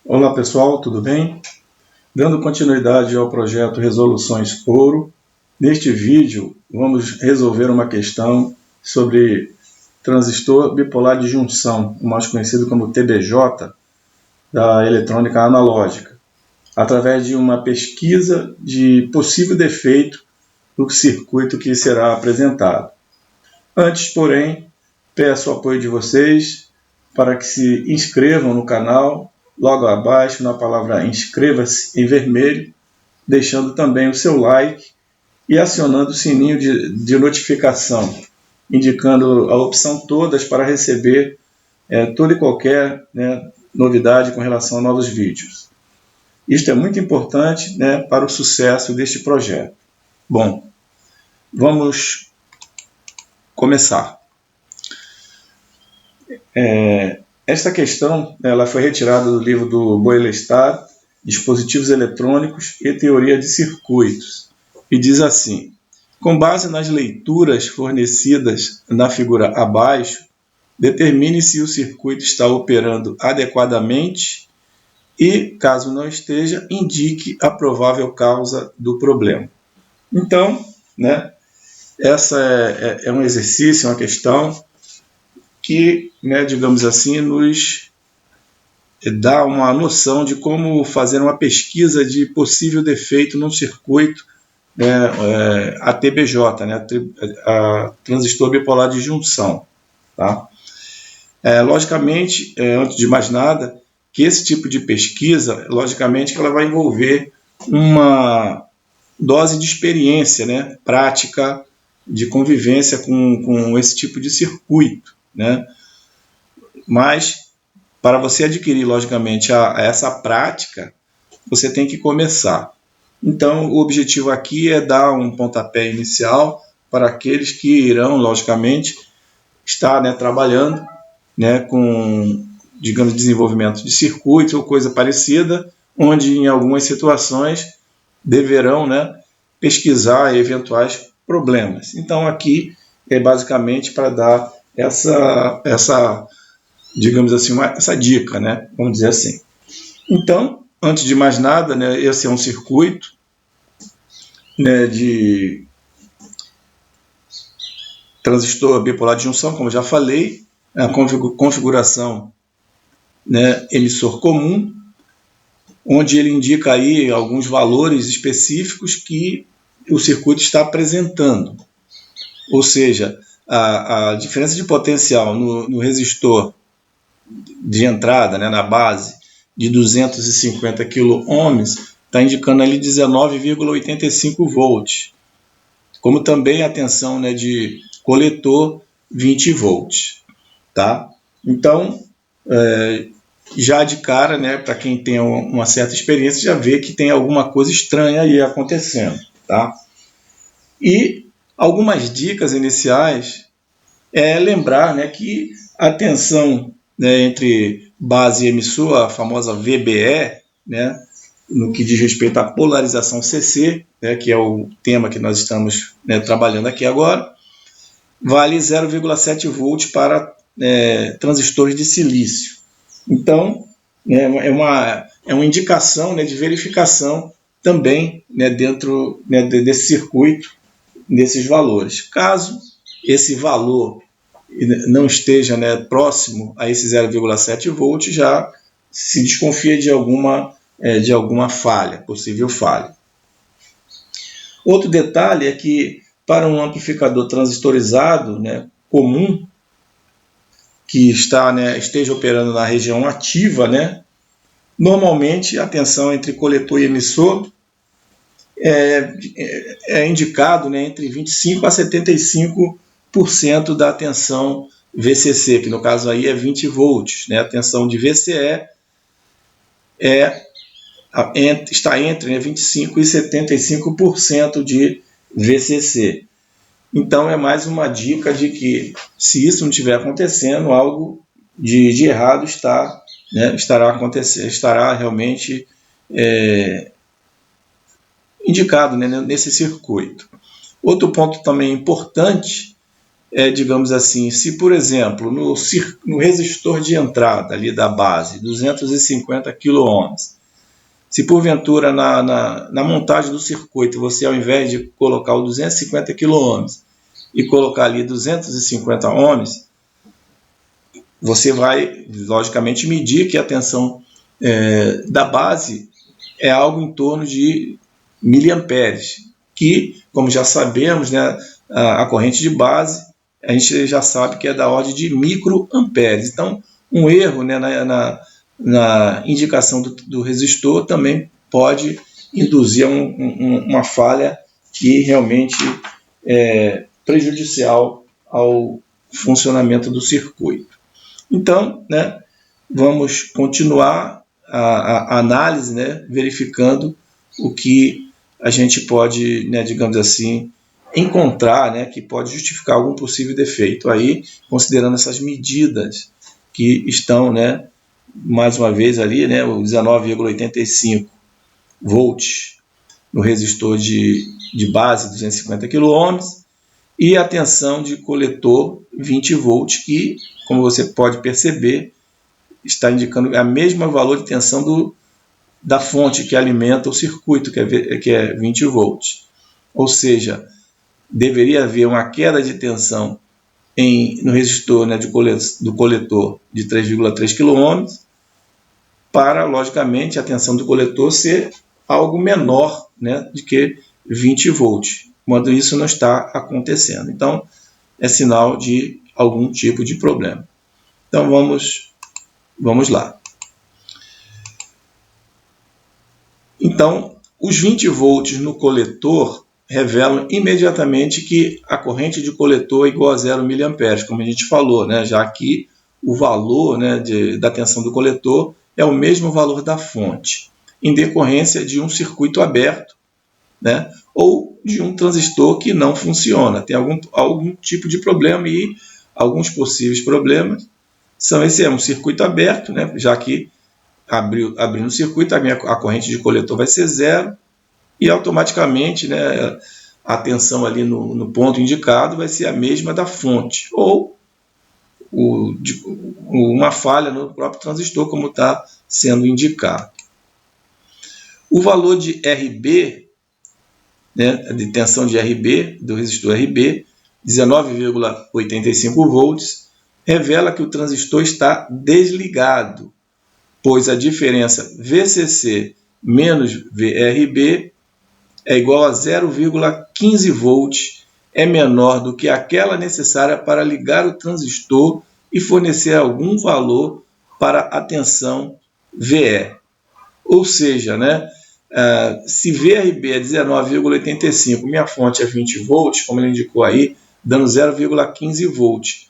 Olá pessoal, tudo bem? Dando continuidade ao projeto Resoluções Ouro, neste vídeo vamos resolver uma questão sobre transistor bipolar de junção, o mais conhecido como TBJ, da eletrônica analógica, através de uma pesquisa de possível defeito do circuito que será apresentado. Antes, porém, peço o apoio de vocês para que se inscrevam no canal, logo abaixo na palavra inscreva-se em vermelho, deixando também o seu like e acionando o sininho de notificação, indicando a opção todas para receber toda e qualquer novidade com relação a novos vídeos. Isto é muito importante para o sucesso deste projeto. Bom, vamos começar. Esta questão ela foi retirada do livro do Boylestad, Dispositivos Eletrônicos e Teoria de Circuitos, e diz assim: com base nas leituras fornecidas na figura abaixo, determine se o circuito está operando adequadamente e, caso não esteja, indique a provável causa do problema. Então, essa é um exercício, uma questão que, digamos assim, nos dá uma noção de como fazer uma pesquisa de possível defeito num circuito ATBJ, a transistor bipolar de junção. Tá? Logicamente, antes de mais nada, que esse tipo de pesquisa, logicamente, ela vai envolver uma dose de experiência, prática, de convivência com esse tipo de circuito. Mas, para você adquirir, logicamente, essa prática, você tem que começar. Então, o objetivo aqui é dar um pontapé inicial para aqueles que irão, logicamente, estar trabalhando com, digamos, desenvolvimento de circuitos ou coisa parecida, onde, em algumas situações, deverão pesquisar eventuais problemas. Então, aqui é basicamente para dar essa digamos assim, essa dica, vamos dizer assim. Então, antes de mais nada, esse é um circuito de transistor bipolar de junção, como já falei, a configuração emissor comum, onde ele indica aí alguns valores específicos que o circuito está apresentando. Ou seja, a diferença de potencial no resistor de entrada, na base, de 250 kΩ, está indicando ali 19,85 volts. Como também a tensão de coletor, 20 volts. Tá? Então, já de cara, para quem tem uma certa experiência, já vê que tem alguma coisa estranha aí acontecendo. Tá? E algumas dicas iniciais é lembrar que a tensão entre base e emissor, a famosa VBE, no que diz respeito à polarização CC, que é o tema que nós estamos trabalhando aqui agora, vale 0,7 volts para transistores de silício. Então, é uma indicação de verificação também dentro desse circuito, desses valores. Caso esse valor não esteja próximo a esse 0,7 volts, já se desconfia de alguma falha, possível falha. Outro detalhe é que para um amplificador transistorizado comum, que esteja operando na região ativa, normalmente a tensão entre coletor e emissor é indicado entre 25% a 75% da tensão VCC, que no caso aí é 20 volts. A tensão de VCE está entre 25% e 75% de VCC. Então, é mais uma dica de que, se isso não estiver acontecendo, algo de errado estará acontecendo, estará realmente indicado nesse circuito. Outro ponto também importante digamos assim, se por exemplo, no resistor de entrada ali da base, 250 kΩ, se porventura na montagem do circuito você, ao invés de colocar o 250 kΩ e colocar ali 250 ohms, você vai, logicamente, medir que a tensão da base é algo em torno de miliamperes, que, como já sabemos, né, a corrente de base, a gente já sabe que é da ordem de microamperes. Então, um erro, né, na indicação do resistor também pode induzir uma falha que realmente é prejudicial ao funcionamento do circuito. Então, né, vamos continuar a análise, né, verificando o que a gente pode, né, digamos assim, encontrar, né, que pode justificar algum possível defeito aí, considerando essas medidas que estão, né, mais uma vez ali, né, o 19,85 volts no resistor de base 250 kΩ e a tensão de coletor 20 volts, que, como você pode perceber, está indicando a mesma valor de tensão da fonte que alimenta o circuito, que é 20 volts. Ou seja, deveria haver uma queda de tensão no resistor, né, do coletor de 3,3 kΩ, para, logicamente, a tensão do coletor ser algo menor, né, do que 20 volts, quando isso não está acontecendo. Então, é sinal de algum tipo de problema. Então, vamos lá. Então, os 20 volts no coletor revelam imediatamente que a corrente de coletor é igual a 0 mA, como a gente falou, né? Já que o valor, né, da tensão do coletor é o mesmo valor da fonte, em decorrência de um circuito aberto, né, ou de um transistor que não funciona, tem algum tipo de problema, e alguns possíveis problemas são esse: um circuito aberto, né, já que abrindo o circuito, a corrente de coletor vai ser zero, e automaticamente, né, a tensão ali no ponto indicado vai ser a mesma da fonte, ou uma falha no próprio transistor, como está sendo indicado. O valor de RB, né, de tensão de RB, do resistor RB, 19,85 volts, revela que o transistor está desligado, pois a diferença VCC menos VRB é igual a 0,15 volts, é menor do que aquela necessária para ligar o transistor e fornecer algum valor para a tensão VE. Ou seja, né, se VRB é 19,85, minha fonte é 20 volts, como ele indicou aí, dando 0,15 volts.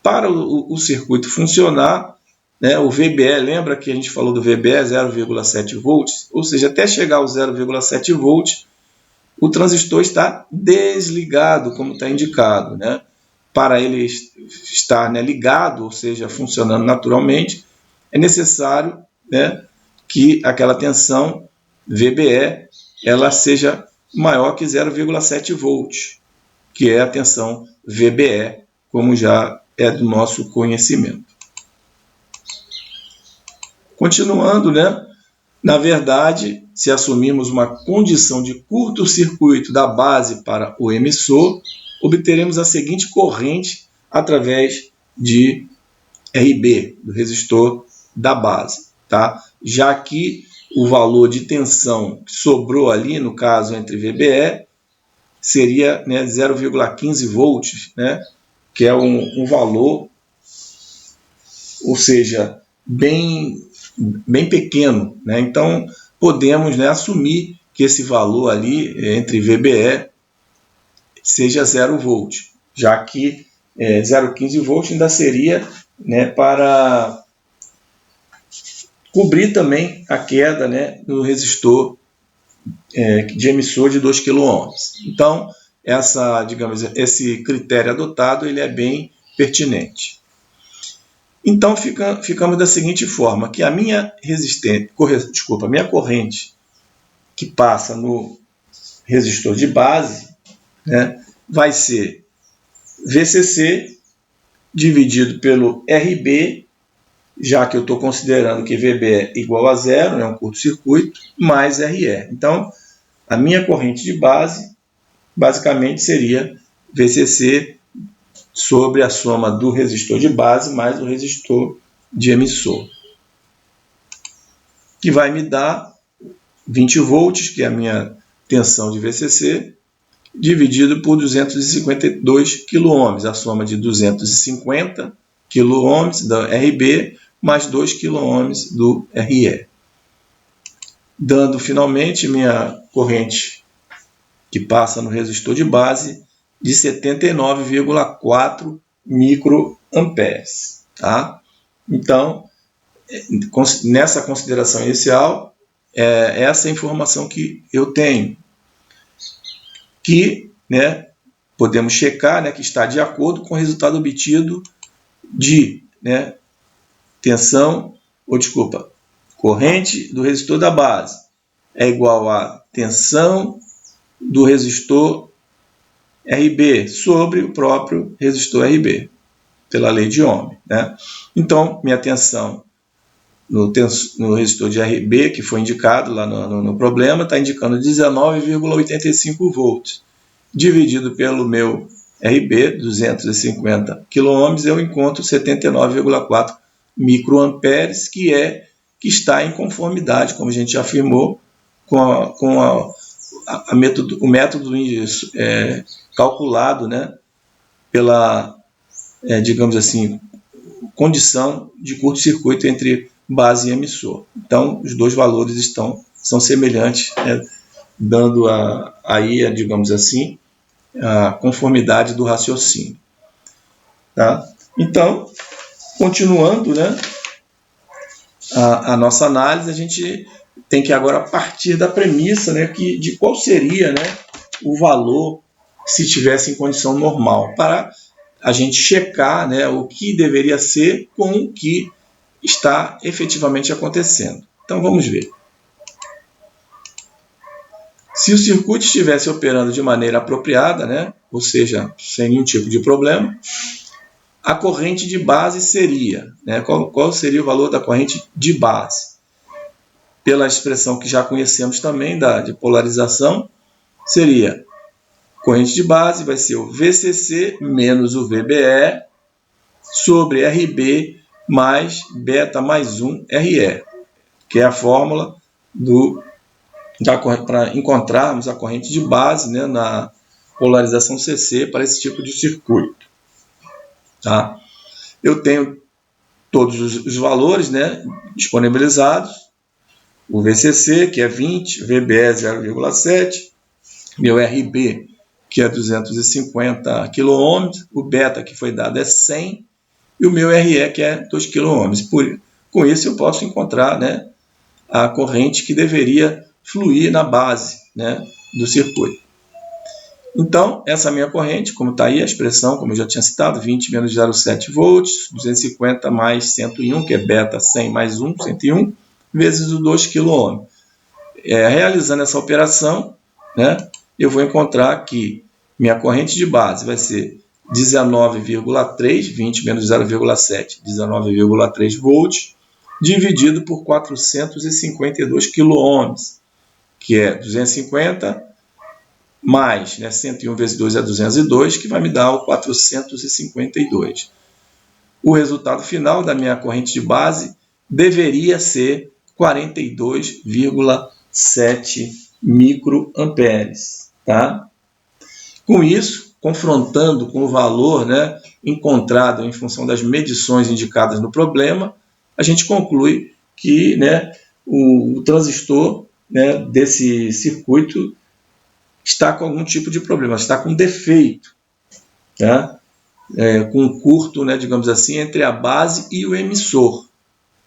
Para o circuito funcionar, né, o VBE, lembra que a gente falou do VBE, 0,7 volts? Ou seja, até chegar ao 0,7 volts, o transistor está desligado, como está indicado, né? Para ele estar, né, ligado, ou seja, funcionando naturalmente, é necessário, né, que aquela tensão VBE ela seja maior que 0,7 volts, que é a tensão VBE, como já é do nosso conhecimento. Continuando, né? Na verdade, se assumirmos uma condição de curto-circuito da base para o emissor, obteremos a seguinte corrente através de RB, do resistor da base, tá? Já que o valor de tensão que sobrou ali, no caso entre VBE, seria, né, 0,15 volts, né, que é um valor, ou seja, bem pequeno, né? Então, podemos, né, assumir que esse valor ali entre VBE seja 0 volt, já que 0,15 volt ainda seria, né, para cobrir também a queda, né, no resistor de emissor de 2 kΩ. Então, esse critério adotado ele é bem pertinente. Então, ficamos da seguinte forma, que a minha corrente que passa no resistor de base, né, vai ser VCC dividido pelo RB, já que eu estou considerando que VB é igual a zero, é um curto-circuito, mais RE. Então, a minha corrente de base, basicamente, seria VCC sobre a soma do resistor de base mais o resistor de emissor, que vai me dar 20 volts, que é a minha tensão de VCC, dividido por 252 kΩ, a soma de 250 kΩ da RB mais 2 kΩ do RE, dando finalmente minha corrente que passa no resistor de base de 79,4 microamperes. Tá? Então, nessa consideração inicial, é essa informação que eu tenho, que, né, podemos checar, né, que está de acordo com o resultado obtido de, né, corrente do resistor da base é igual a tensão do resistor RB sobre o próprio resistor RB, pela lei de Ohm. Né? Então, minha tensão no resistor de RB, que foi indicado lá no problema, está indicando 19,85 volts. Dividido pelo meu RB, 250 kΩ, eu encontro 79,4 microamperes, que está em conformidade, como a gente já afirmou, com o método calculado, né, pela, digamos assim, condição de curto-circuito entre base e emissor. Então, os dois valores são semelhantes, né, dando aí, digamos assim, a conformidade do raciocínio. Tá? Então, continuando, né, a nossa análise, a gente tem que agora partir da premissa, né, de qual seria, né, o valor se tivesse em condição normal, para a gente checar, né, o que deveria ser com o que está efetivamente acontecendo. Então, vamos ver. Se o circuito estivesse operando de maneira apropriada, né, ou seja, sem nenhum tipo de problema, a corrente de base seria, né, qual seria o valor da corrente de base? Pela expressão que já conhecemos também de polarização, seria corrente de base vai ser o VCC menos o VBE sobre RB mais beta mais 1 RE, que é a fórmula para encontrarmos a corrente de base, né, na polarização CC para esse tipo de circuito. Tá? Eu tenho todos os valores, né, disponibilizados. O VCC, que é 20, VBE 0,7, meu RB, que é 250 kΩ, o beta que foi dado é 100, e o meu RE, que é 2 kΩ. Com isso, eu posso encontrar, né, a corrente que deveria fluir na base, né, do circuito. Então, essa minha corrente, como está aí a expressão, como eu já tinha citado, 20 menos 0,7 volts, 250 mais 101, que é beta 100 mais 1, 101, vezes o 2 kΩ. Realizando essa operação, né, eu vou encontrar que minha corrente de base vai ser 19,3, 20 menos 0,7, 19,3 volts, dividido por 452 kΩ, que é 250 mais, né, 101 vezes 2 é 202, que vai me dar o 452. O resultado final da minha corrente de base deveria ser 42,7 microamperes. Tá? Com isso, confrontando com o valor, né, encontrado em função das medições indicadas no problema, a gente conclui que, né, o transistor, né, desse circuito está com algum tipo de problema, está com defeito, tá? Com um curto, né, digamos assim, entre a base e o emissor.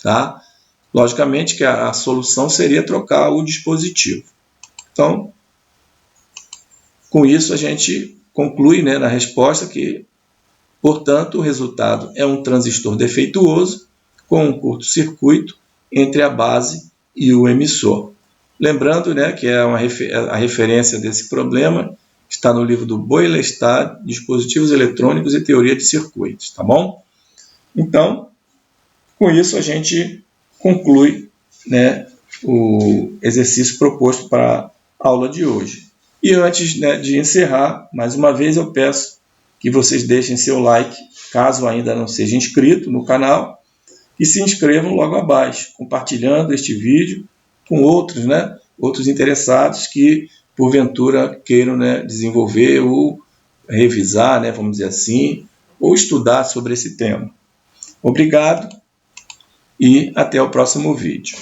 Tá? Logicamente que a solução seria trocar o dispositivo. Então, com isso a gente conclui, né, na resposta que, portanto, o resultado é um transistor defeituoso com um curto-circuito entre a base e o emissor. Lembrando, né, que a referência desse problema está no livro do Boylestad, Dispositivos Eletrônicos e Teoria de Circuitos, tá bom? Então, com isso a gente conclui, né, o exercício proposto para a aula de hoje. E antes, né, de encerrar, mais uma vez eu peço que vocês deixem seu like, caso ainda não seja inscrito no canal, e se inscrevam logo abaixo, compartilhando este vídeo com outros, né, outros interessados que, porventura, queiram, né, desenvolver ou revisar, né, vamos dizer assim, ou estudar sobre esse tema. Obrigado e até o próximo vídeo.